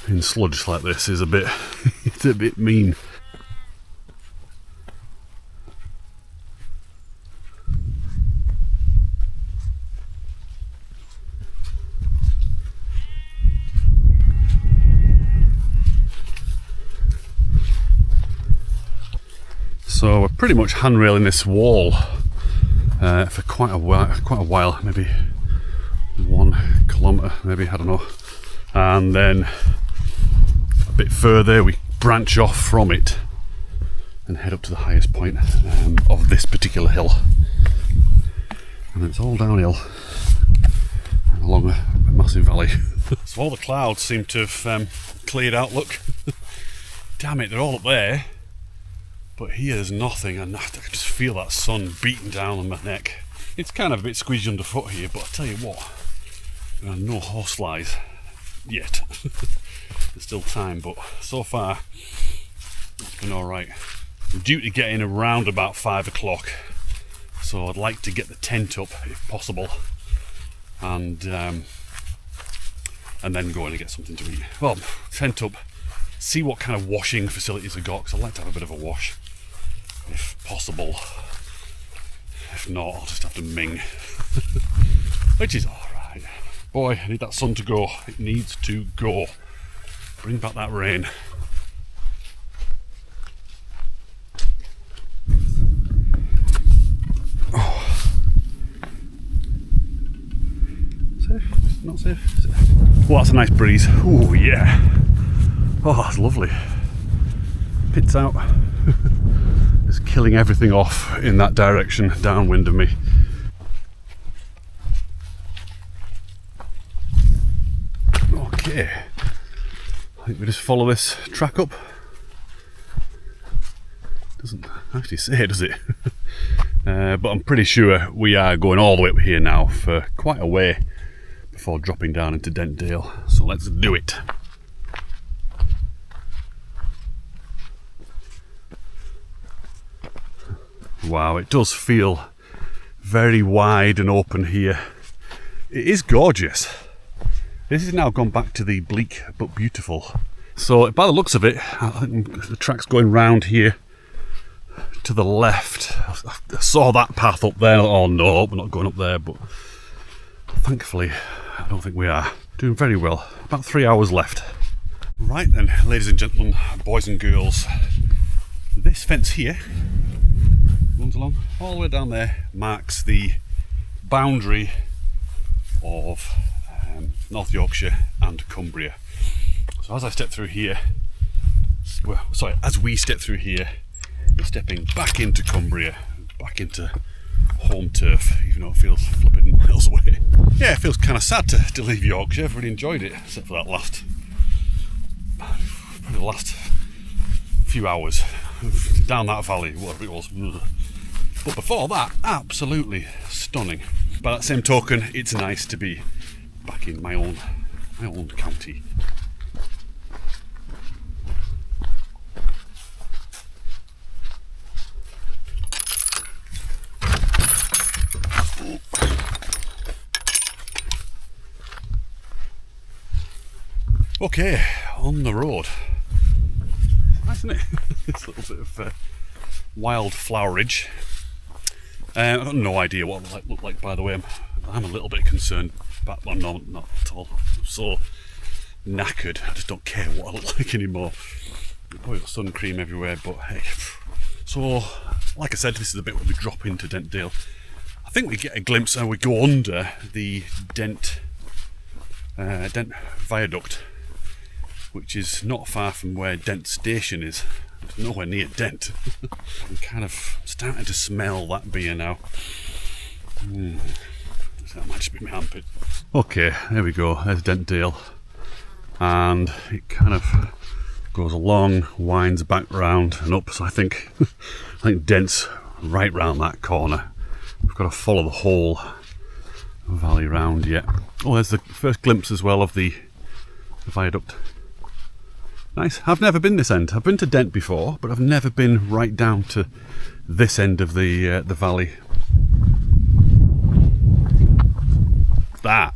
Speaker 1: in sludge like this is a bit, it's a bit mean. So we're pretty much handrailing this wall for quite a while, maybe 1 kilometre, maybe, I don't know. And then a bit further we branch off from it and head up to the highest point of this particular hill. And it's all downhill and along a massive valley. So all the clouds seem to have cleared out, look. Damn it, they're all up there. But here there's nothing, and I can just feel that sun beating down on my neck. It's kind of a bit squeezed underfoot here, but I'll tell you what, there are no horseflies yet. There's still time, but so far it's been alright. I'm due to get in around about 5 o'clock, so I'd like to get the tent up if possible, and then go in and get something to eat. Well, tent up, see what kind of washing facilities I've got, because I'd like to have a bit of a wash if possible. If not, I'll just have to ming. Which is alright. Boy, I need that sun to go. It needs to go. Bring back that rain. Oh. Safe? Not safe? Well, that's a nice breeze. Oh yeah. Oh, that's lovely. Pits out. Just killing everything off in that direction, downwind of me. Okay. I think we just follow this track up. Doesn't actually say, does it? But I'm pretty sure we are going all the way up here now for quite a way before dropping down into Dent Dale. So let's do it. Wow, it does feel very wide and open here. It is gorgeous. This has now gone back to the bleak but beautiful. So by the looks of it, I think the track's going round here to the left. I saw that path up there. Oh no, we're not going up there, but thankfully I don't think we are. Doing very well. About 3 hours left. Right then, ladies and gentlemen, boys and girls, this fence here runs along all the way down there, marks the boundary of North Yorkshire and Cumbria. So as I step through here, as we step through here, we're stepping back into Cumbria, back into home turf, even though it feels flipping miles away. Yeah, it feels kind of sad to leave Yorkshire. I've really enjoyed it, except for that probably the last few hours down that valley, whatever it was. But before that, absolutely stunning. By that same token, it's nice to be back in my own county. Okay, on the road. Nice, isn't it? This little bit of wild flowerage. I've got no idea what it look like, by the way. I'm a little bit concerned, but I'm not at all. I'm so knackered, I just don't care what I look like anymore. I've probably got sun cream everywhere, but hey. So, like I said, this is the bit where we drop into Dent Dale. I think we get a glimpse and we go under the Dent Viaduct, which is not far from where Dent Station is. It's nowhere near Dent. I'm kind of starting to smell that beer now. That might just be my armpit. Okay, there we go. There's Dent Dale, and it kind of goes along, winds back round and up. So I think Dent's right round that corner. We've got to follow the whole valley round yet. Oh, there's the first glimpse as well of the viaduct. Nice. I've never been this end. I've been to Dent before, but I've never been right down to this end of the valley. That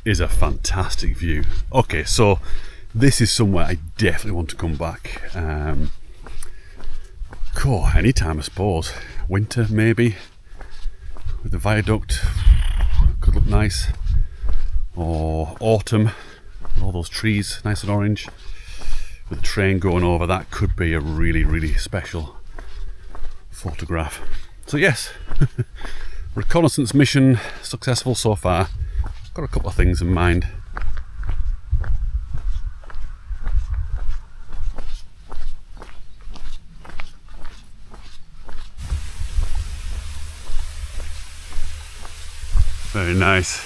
Speaker 1: is a fantastic view. Okay, so this is somewhere I definitely want to come back. Cool, anytime I suppose. Winter maybe, with the viaduct, could look nice. Or autumn, with all those trees, nice and orange. With the train going over, that could be a really, really special photograph. So yes, reconnaissance mission successful so far. Got a couple of things in mind. Very nice.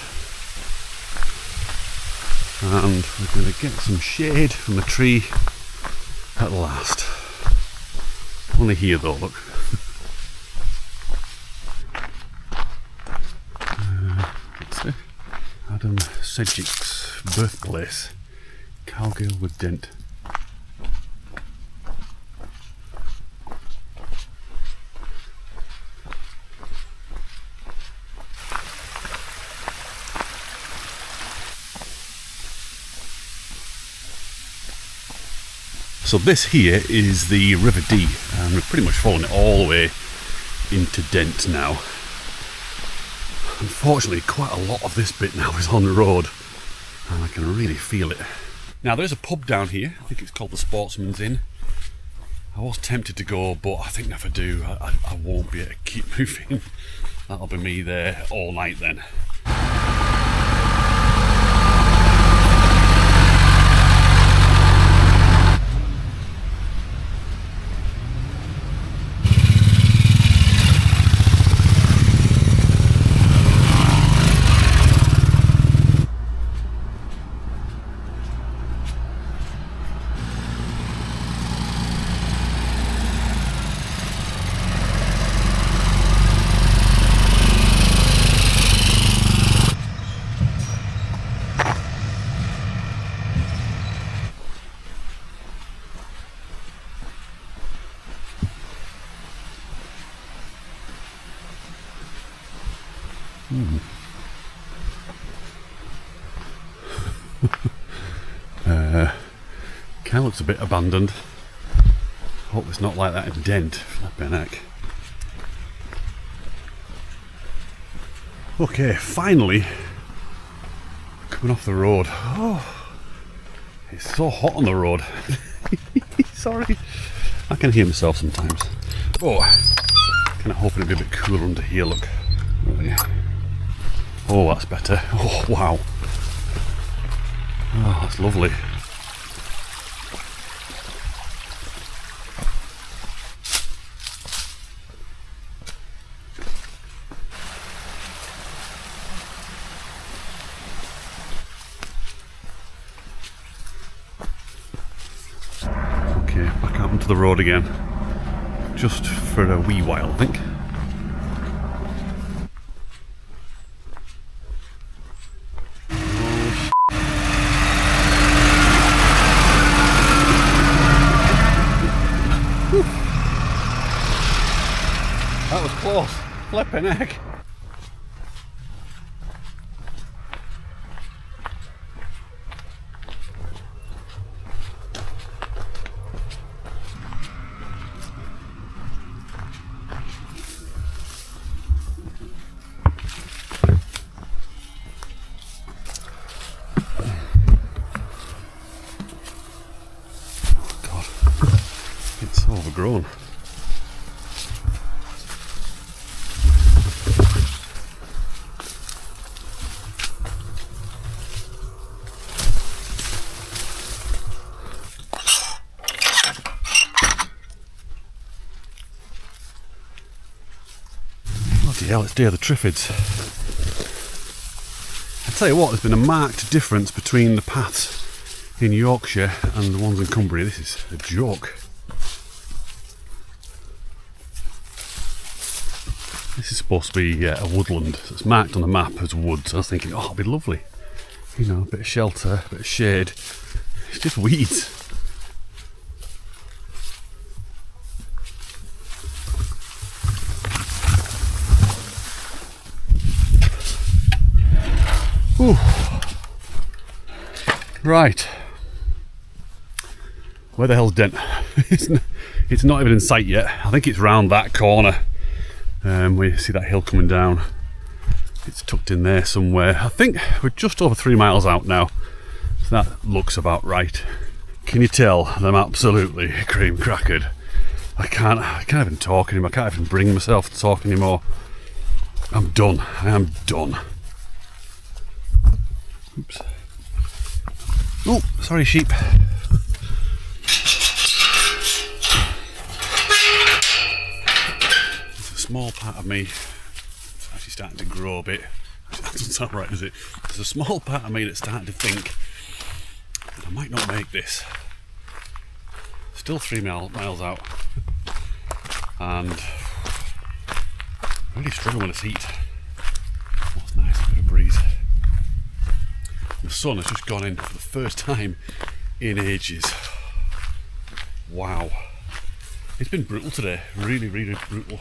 Speaker 1: And we're going to get some shade from the tree at last. Only here though, look. Let's see. Adam Sedgwick's birthplace. Cowgill with Dent. So this here is the River Dee, and we've pretty much fallen it all the way into Dent now. Unfortunately, quite a lot of this bit now is on the road, and I can really feel it. Now there's a pub down here, I think it's called the Sportsman's Inn. I was tempted to go, but I think if I do, I won't be able to keep moving. That'll be me there all night then. Kind of looks a bit abandoned. Hope it's not like that in Dent. Flipping heck. Okay, finally coming off the road. Oh, it's so hot on the road. Sorry, I can hear myself sometimes. Oh, kind of hoping it'd be a bit cooler under here. Look. Really. Oh, that's better. Oh, wow. Oh, that's lovely. Okay, back out onto the road again. Just for a wee while, I think. That was close. Flipping heck. God, it's overgrown. Bloody hell, it's Day of the Triffids. I tell you what, there's been a marked difference between the paths in Yorkshire and the ones in Cumbria. This is a joke. This is supposed to be a woodland, so it's marked on the map as woods. I was thinking, oh, it'd be lovely. You know, a bit of shelter, a bit of shade. It's just weeds. Ooh. Right. Where the hell's Dent? It's not even in sight yet. I think it's round that corner. We see that hill coming down. It's tucked in there somewhere. I think we're just over 3 miles out now. So that looks about right. Can you tell I'm absolutely cream crackered? I can't even talk anymore. I can't even bring myself to talk anymore. I'm done. I am done. Oops. Oh, sorry, sheep. There's a small part of me, it's actually starting to grow a bit. That doesn't sound right, does it? There's a small part of me that's starting to think that I might not make this. Still 3 miles out. and really struggling with this heat. That's nice, a bit of breeze. The sun has just gone in for the first time in ages. Wow. It's been brutal today, really, really brutal.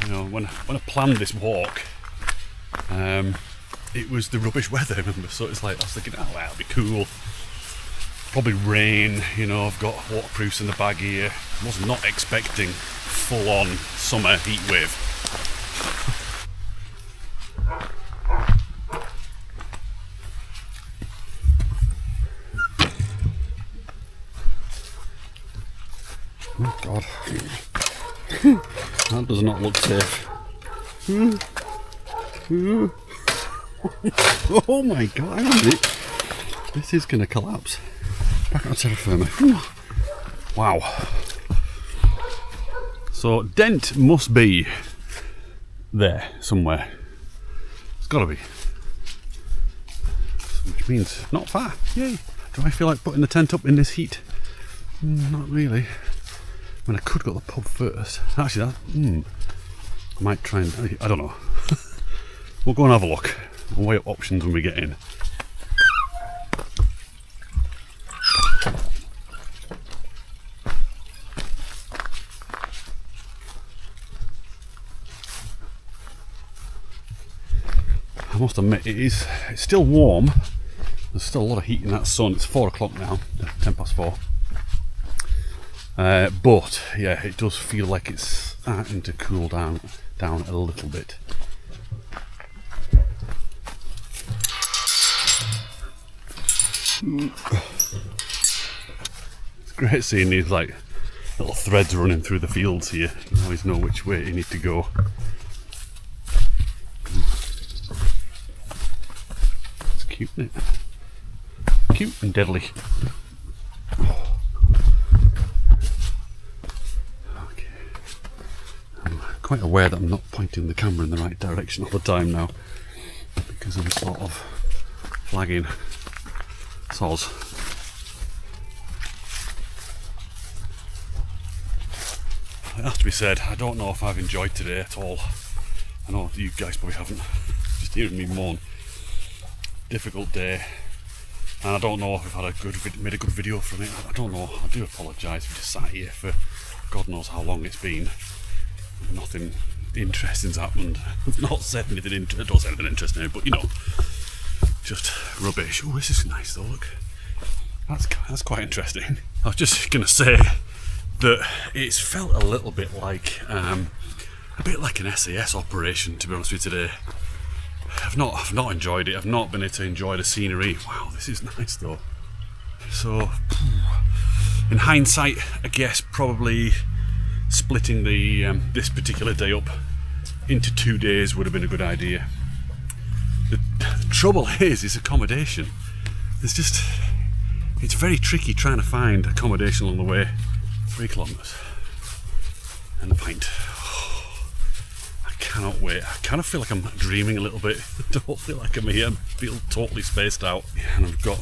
Speaker 1: You know, when I planned this walk, it was the rubbish weather, remember? So it's like, I was thinking, oh well, it'll be cool. Probably rain, you know, I've got waterproofs in the bag here. I was not expecting full-on summer heat wave. Oh God. That does not look safe. Oh my God, hang on a minute. This is going to collapse. Back on terra firma. Wow. So Dent must be there somewhere. It's got to be. Which means not far. Yay. Do I feel like putting the tent up in this heat? Not really. I mean, I could go to the pub first. Actually, I might try and... I don't know. We'll go and have a look. We'll weigh up options when we get in. I must admit, it's still warm. There's still a lot of heat in that sun. It's 4 o'clock now, 10 past 4. But yeah, it does feel like it's starting to cool down a little bit. It's great seeing these like little threads running through the fields here. You always know which way you need to go. It's cute, isn't it? Cute and deadly. Okay. I'm quite aware that I'm not pointing the camera in the right direction all the time now, because I'm sort of flagging soz. It has to be said, I don't know if I've enjoyed today at all. I know you guys probably haven't. Just hearing me moan. Difficult day, and I don't know if I've had made a good video from it. I don't know. I do apologise for just sat here for God knows how long it's been. Nothing interesting's happened. I've not said anything interesting. I don't say anything interesting, but you know, just rubbish. Oh, this is nice though. Look, that's quite interesting. I was just gonna say that it's felt a little bit like an SAS operation, to be honest with you today. I've not enjoyed it. I've not been able to enjoy the scenery. Wow, this is nice though. So, in hindsight, I guess probably splitting the this particular day up into 2 days would have been a good idea. The trouble is accommodation. It's very tricky trying to find accommodation along the way. 3 kilometres and a pint. I cannot wait. I kind of feel like I'm dreaming a little bit. I don't feel like I'm here. I feel totally spaced out. Yeah, and I've got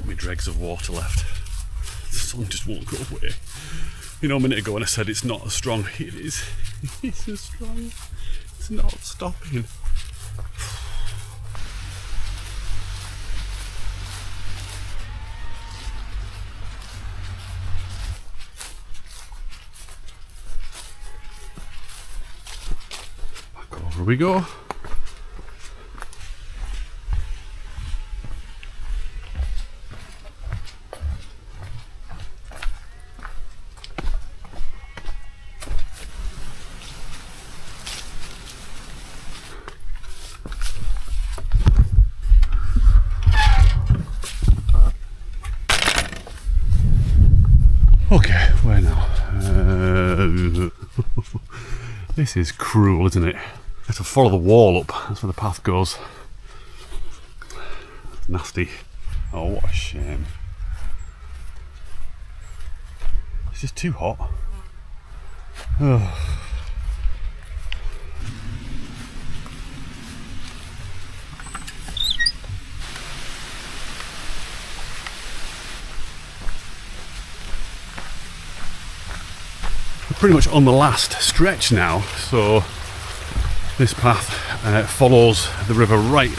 Speaker 1: my dregs of water left. The sun just won't go away. You know, a minute ago when I said it's not as strong, it is. It's as strong. It's not stopping. Back over we go. Okay, where now? This is cruel, isn't it? I have to follow the wall up, that's where the path goes. Nasty. Oh, what a shame. It's just too hot. Oh. pretty much on the last stretch now, so this path follows the river right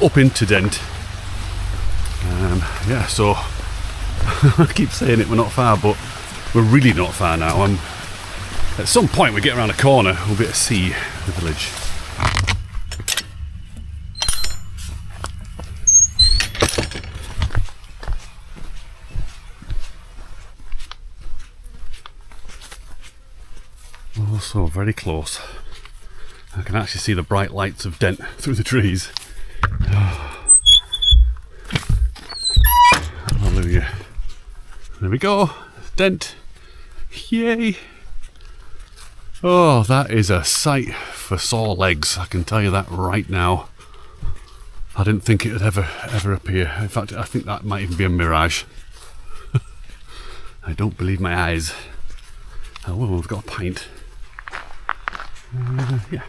Speaker 1: up into Dent. Yeah, so I keep saying it, we're not far, but we're really not far now. At some point we get around a corner, we'll be able to see the village. Also very close. I can actually see the bright lights of Dent through the trees. Hallelujah. There we go. Dent. Yay. Oh, that is a sight for sore legs. I can tell you that right now. I didn't think it would ever appear. In fact, I think that might even be a mirage. I don't believe my eyes. Oh, well, we've got a pint. Yeah.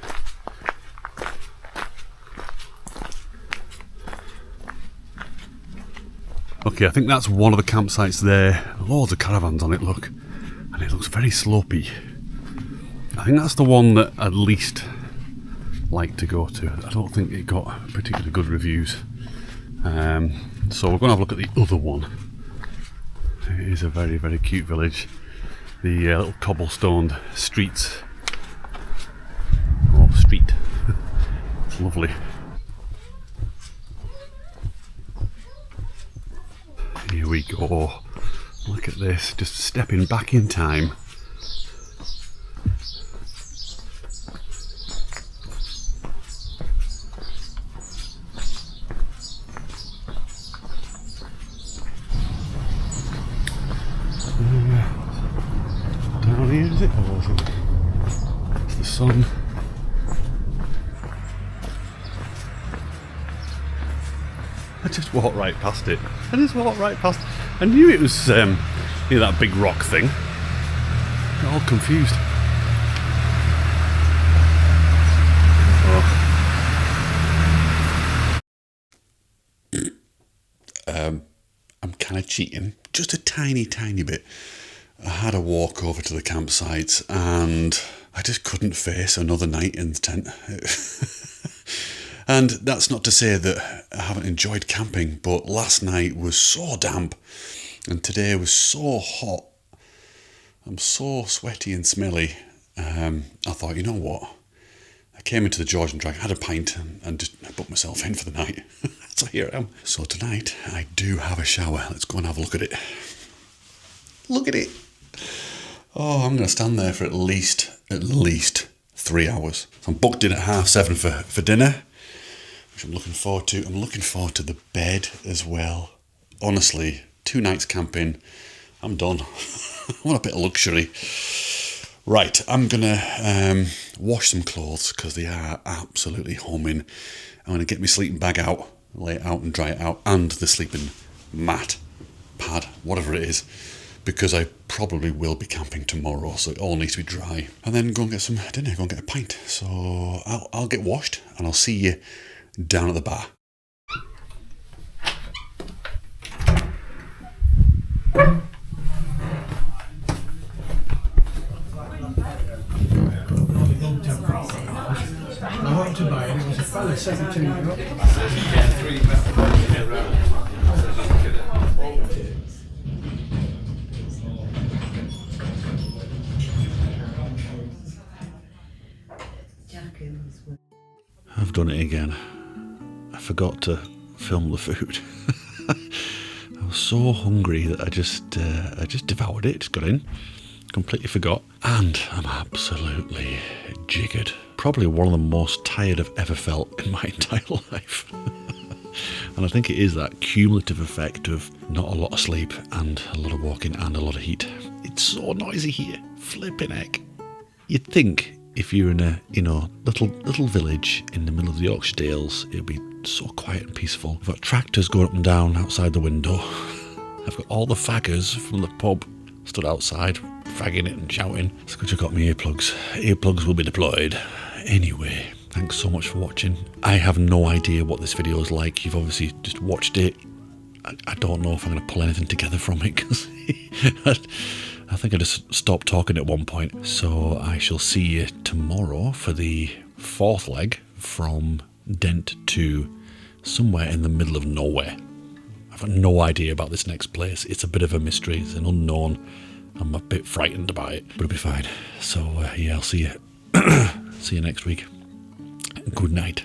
Speaker 1: Okay, I think that's one of the campsites there. Loads of caravans on it, look. And it looks very slopey. I think that's the one that I'd least like to go to. I don't think it got particularly good reviews. So we're going to have a look at the other one. It is a very cute village. The little cobblestoned streets. Oh, street. It's lovely. Here we go. Look at this, just stepping back in time. Down here, is it? Or is it? It's the sun. I just walked right past it. I just walked right past it. I knew it was, you know, that big rock thing. Got all confused. Oh. I'm kind of cheating, just a tiny bit. I had a walk over to the campsite and I just couldn't face another night in the tent. And that's not to say that I haven't enjoyed camping, but last night was so damp and today was so hot. I'm so sweaty and smelly. I thought, you know what? I came into the Georgian Drag, had a pint and just put myself in for the night. So here I am. So tonight I do have a shower. Let's go and have a look at it. Look at it. Oh, I'm going to stand there for at least 3 hours. So I'm booked in at 7:30 for dinner, which I'm looking forward to. I'm looking forward to the bed as well. Honestly, 2 nights camping, I'm done. I want a bit of luxury. Right, I'm going to wash some clothes because they are absolutely homing. I'm going to get my sleeping bag out, lay it out and dry it out, and the sleeping mat, pad, whatever it is, because I probably will be camping tomorrow, so it all needs to be dry. And then go and get some dinner, go and get a pint. So I'll get washed and I'll see you down at the bar.
Speaker 2: I wanted to buy it, it was a fella second to me.
Speaker 1: I've done it again. I forgot to film the food. I was so hungry that I just devoured it, just got in, completely forgot, and I'm absolutely jiggered. Probably one of the most tired I've ever felt in my entire life. And I think it is that cumulative effect of not a lot of sleep and a lot of walking and a lot of heat. It's so noisy here, flipping heck. You'd think if you're in a, little village in the middle of the Yorkshire Dales, it'd be so quiet and peaceful. I've got tractors going up and down outside the window. I've got all the faggers from the pub stood outside, fagging it and shouting. So good, I've got my earplugs. Earplugs will be deployed. Anyway, thanks so much for watching. I have no idea what this video is like. You've obviously just watched it. I don't know if I'm going to pull anything together from it because
Speaker 3: I think I just stopped talking at one point. So I shall see you tomorrow for the 4th leg from Dent to somewhere in the middle of nowhere. I've got no idea about this next place. It's a bit of a mystery. It's an unknown. I'm a bit frightened about it, but it'll be fine. So yeah, I'll see you. See you next week. Good night.